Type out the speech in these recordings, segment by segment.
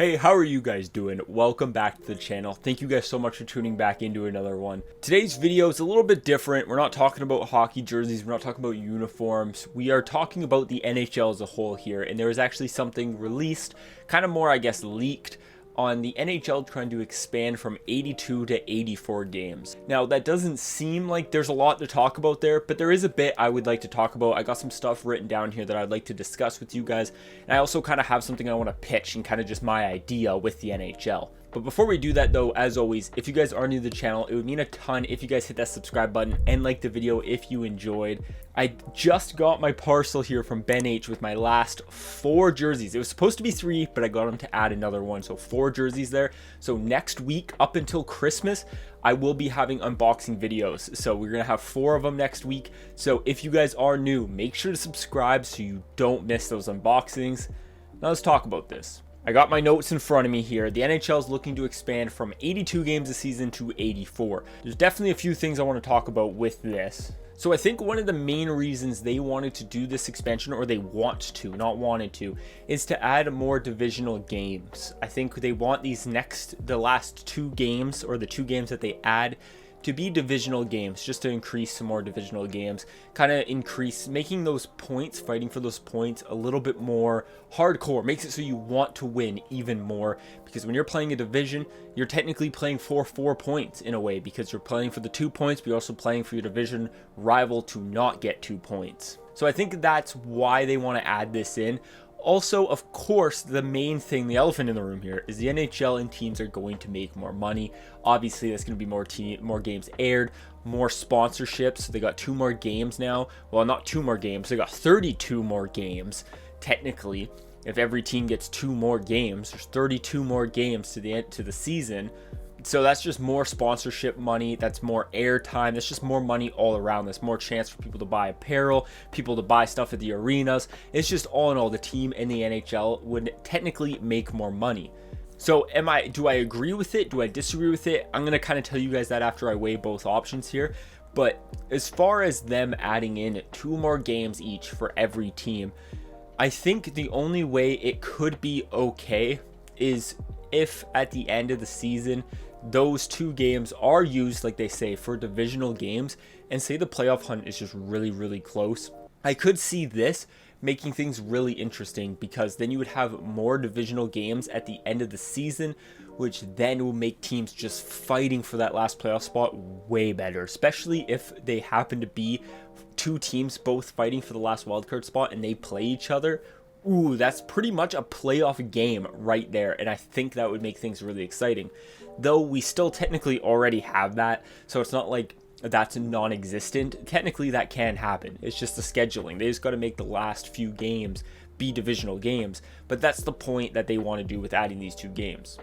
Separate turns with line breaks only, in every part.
Hey, how are you guys doing? Welcome back to the channel. Thank you guys so much for tuning back into another one. Today's video is a little bit different. We're not talking about hockey jerseys. We're not talking about uniforms. We are talking about the NHL as a whole here. And there was actually something released, kind of more, I guess, leaked, on the NHL trying to expand from 82 to 84 games. Now, that doesn't seem like there's a lot to talk about there, but there is a bit I would like to talk about. I got some stuff written down here that I'd like to discuss with you guys, and I also kind of have something I want to pitch and kind of just my idea with the NHL. But before we do that though, as always, if you guys are new to the channel, it would mean a ton if you guys hit that subscribe button and like the video if you enjoyed. I just got my parcel here from Ben H with my last 4 jerseys. It was supposed to be 3, but I got him to add another one, so 4 jerseys there. So next week up until Christmas, I will be having unboxing videos. So we're gonna have 4 of them next week. So if you guys are new, make sure to subscribe so you don't miss those unboxings. Now let's talk about this. I got my notes in front of me here. The NHL is looking to expand from 82 games a season to 84. There's definitely a few things I want to talk about with this. So I think one of the main reasons they wanted to do this expansion, or they want to, not wanted to, is to add more divisional games. I think they want the last 2 games, or the 2 games that they add, to be divisional games, just to increase some more divisional games, kind of increase, making those points, fighting for those points a little bit more hardcore, makes it so you want to win even more, because when you're playing a division, you're technically playing for 4 points in a way, because you're playing for the 2 points, but you're also playing for your division rival to not get 2 points. So I think that's why they want to add this in. Also, of course, the main thing, the elephant in the room here, is the NHL and teams are going to make more money. Obviously, there's going to be more games aired, more sponsorships. They got 2 more games now. Well, not 2 more games. They got 32 more games, technically. If every team gets 2 more games, there's 32 more games to the season. So that's just more sponsorship money, that's more airtime, that's just more money all around. There's more chance for people to buy apparel, people to buy stuff at the arenas. It's just all in all, the team and the NHL would technically make more money. So do I agree with it? Do I disagree with it? I'm going to kind of tell you guys that after I weigh both options here. But as far as them adding in 2 more games each for every team, I think the only way it could be okay is if at the end of the season, those 2 games are used, like they say, for divisional games, and say the playoff hunt is just really, really close. I could see this making things really interesting, because then you would have more divisional games at the end of the season, which then will make teams just fighting for that last playoff spot way better, especially if they happen to be 2 teams both fighting for the last wildcard spot and they play each other. Ooh, that's pretty much a playoff game right there, and I think that would make things really exciting. Though we still technically already have that, so it's not like that's non-existent. Technically, that can happen. It's just the scheduling. They just got to make the last few games be divisional games, but that's the point that they want to do with adding these 2 games.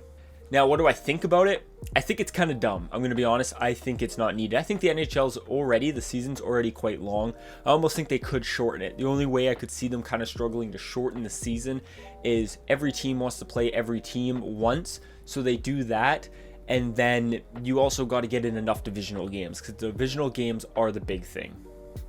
Now, what do I think about it? I think it's kind of dumb. I'm going to be honest. I think it's not needed. I think the the season's already quite long. I almost think they could shorten it. The only way I could see them kind of struggling to shorten the season is every team wants to play every team once. So they do that. And then you also got to get in enough divisional games, because divisional games are the big thing.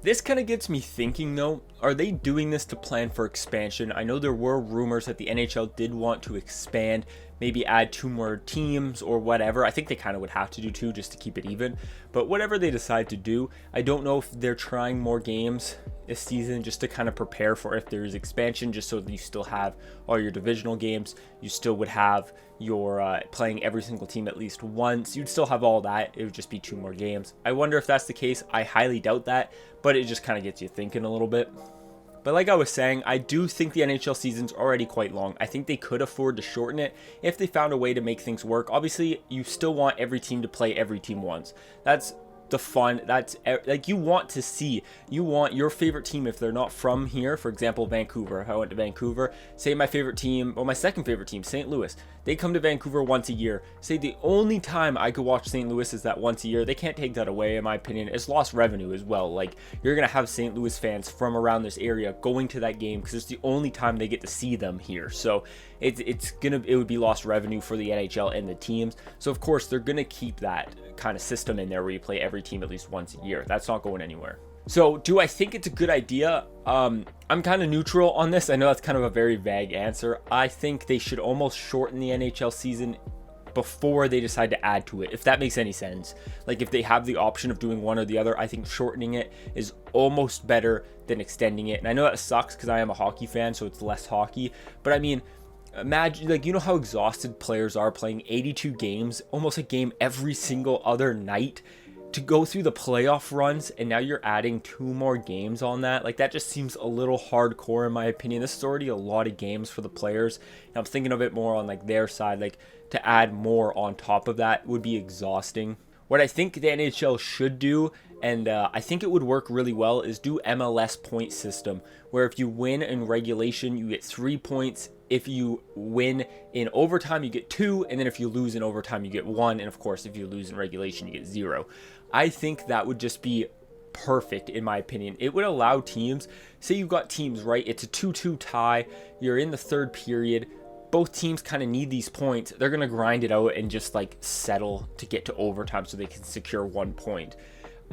This kind of gets me thinking though, are they doing this to plan for expansion? I know there were rumors that the NHL did want to expand, maybe add 2 more teams or whatever. I think they kind of would have to do 2 just to keep it even, but whatever they decide to do, I don't know if they're trying more games this season just to kind of prepare for if there is expansion, just so that you still have all your divisional games, you still would have your playing every single team at least once, you'd still have all that, it would just be 2 more games. I wonder if that's the case. I highly doubt that, but it just kind of gets you thinking a little bit. But like I was saying, I do think the NHL season's already quite long. I think they could afford to shorten it if they found a way to make things work. Obviously, you still want every team to play every team once. That's the fun. That's like, you want your favorite team, if they're not from here, for example Vancouver, if I went to Vancouver, say my favorite team, or my second favorite team, St. Louis, they come to Vancouver once a year. Say the only time I could watch St. Louis is that once a year. They can't take that away, in my opinion. It's lost revenue as well. Like, you're gonna have St. Louis fans from around this area going to that game because it's the only time they get to see them here. So it would be lost revenue for the NHL and the teams. So of course they're gonna keep that kind of system in there where you play every team at least once a year. That's not going anywhere. So do I think it's a good idea? I'm kind of neutral on this. I know that's kind of a very vague answer. I think they should almost shorten the NHL season before they decide to add to it, if that makes any sense. Like, if they have the option of doing one or the other, I think shortening it is almost better than extending it. And I know that sucks because I am a hockey fan, so it's less hockey. But I mean, imagine, like, you know how exhausted players are playing 82 games, almost a game every single other night, to go through the playoff runs, and now you're adding 2 more games on that. Like, that just seems a little hardcore in my opinion. This is already a lot of games for the players, and I'm thinking of it more on like their side. Like, to add more on top of that would be exhausting. What I think the NHL should do, and I think it would work really well, is do MLS point system, where if you win in regulation, you get 3 points. If you win in overtime, you get 2, and then if you lose in overtime, you get 1, and of course, if you lose in regulation, you get 0. I think that would just be perfect in my opinion. It would allow teams, say you've got teams, right? It's a 2-2 tie. You're in the 3rd period. Both teams kind of need these points. They're going to grind it out and just like settle to get to overtime so they can secure 1 point.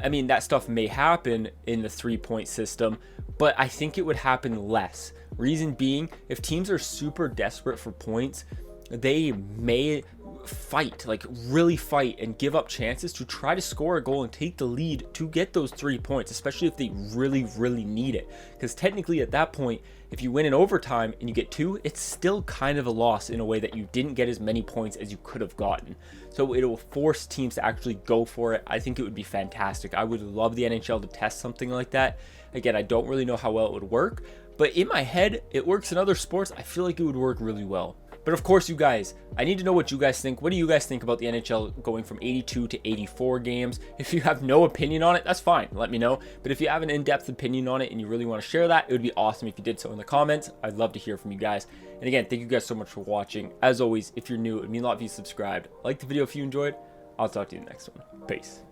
I mean, that stuff may happen in the 3-point system, but I think it would happen less. Reason being, if teams are super desperate for points, they may fight, like really fight, and give up chances to try to score a goal and take the lead to get those 3 points, especially if they really need it. Because technically at that point, if you win in overtime and you get 2, it's still kind of a loss in a way that you didn't get as many points as you could have gotten. So it will force teams to actually go for it. I think it would be fantastic. I would love the NHL to test something like that. Again, I don't really know how well it would work, but in my head, it works in other sports. I feel like it would work really well. But of course, you guys, I need to know what you guys think. What do you guys think about the NHL going from 82 to 84 games? If you have no opinion on it, that's fine. Let me know. But if you have an in-depth opinion on it and you really want to share that, it would be awesome if you did so in the comments. I'd love to hear from you guys. And again, thank you guys so much for watching. As always, if you're new, it would mean a lot if you subscribed. Like the video if you enjoyed. I'll talk to you in the next one. Peace.